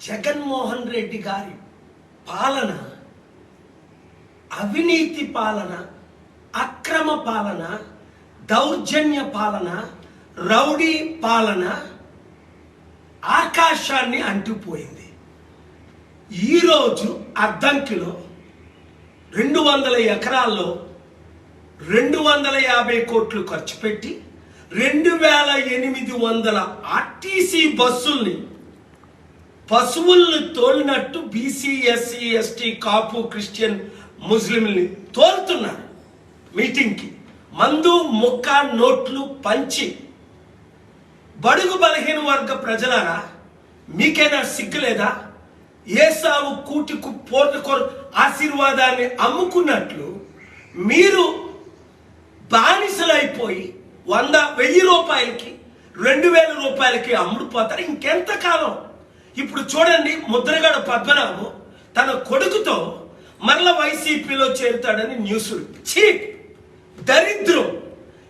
జగన్మోహన్ రెడ్డి గారి పాలన అవినీతి పాలన, అక్రమ పాలన, దౌర్జన్య పాలన, రౌడీ పాలన ఆకాశాన్ని అంటుపోయింది. ఈరోజు అద్దంకిలో 200 ఎకరాల్లో 250 కోట్లు ఖర్చు పెట్టి 2800 ఆర్టీసీ బస్సుల్ని పశువుల్ని తోలినట్టు బీసీ, ఎస్సీ, ఎస్టీ, కాపు, క్రిస్టియన్, ముస్లింని తోలుతున్నారు. మీటింగ్కి మందు ముక్క నోట్లు పంచి బడుగు బలహీన వర్గ ప్రజలారా, మీకైనా సిగ్గులేదా? ఏసావు కూటికు పోర్టుకొరు ఆశీర్వాదాన్ని అమ్ముకున్నట్లు మీరు బానిసలైపోయి 100,000 రూపాయలకి 2,000 రూపాయలకి అమ్ముడుపోతారు. ఇంకెంతకాలం? ఇప్పుడు చూడండి, ముద్రగడ పద్మనాభం తన కొడుకుతో మరల వైసీపీలో చేరుతాడని న్యూస్లు. ఛీ, దరిద్రం!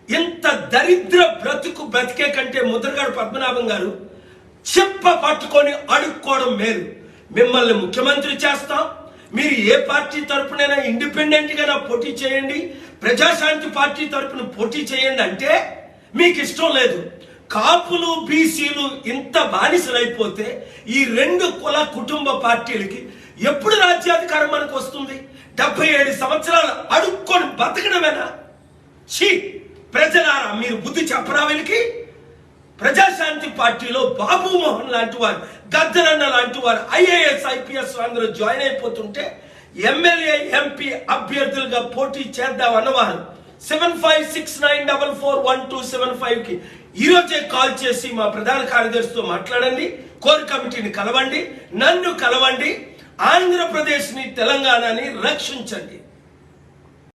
ఇంత దరిద్ర బ్రతుకు బ్రతికే కంటే ముద్రగడ పద్మనాభం గారు చెప్ప పట్టుకొని అడుక్కోవడం మేలు. మిమ్మల్ని ముఖ్యమంత్రి చేస్తాం, మీరు ఏ పార్టీ తరపునైనా ఇండిపెండెంట్ గా పోటీ చేయండి, ప్రజాశాంతి పార్టీ తరపున పోటీ చేయండి అంటే మీకు ఇష్టం లేదు. కాపులు, బీసీలు ఇంత బానిసలైపోతే ఈ 2 కుల కుటుంబ పార్టీలకి ఎప్పుడు రాజ్యాధికారం మనకు వస్తుంది? 77 సంవత్సరాలు అడుక్కొని బతకడమేనా? ఛీ, ప్రజలారా, మీరు బుద్ధి చెప్పరా వీళ్ళకి? ప్రజాశాంతి పార్టీలో బాబు మోహన్ లాంటి వారు, గద్దరన్న లాంటి వారు, ఐఏఎస్, ఐపీఎస్ అందరూ జాయిన్ అయిపోతుంటే ఎమ్మెల్యే, ఎంపీ అభ్యర్థులుగా పోటీ చేద్దాం అన్నవారు 7569441275కి ఈరోజే కాల్ చేసి మా ప్రధాన కార్యదర్శితో మాట్లాడండి. కోర్ కమిటీని కలవండి, నన్ను కలవండి, ఆంధ్రప్రదేశ్ని, తెలంగాణని రక్షించండి.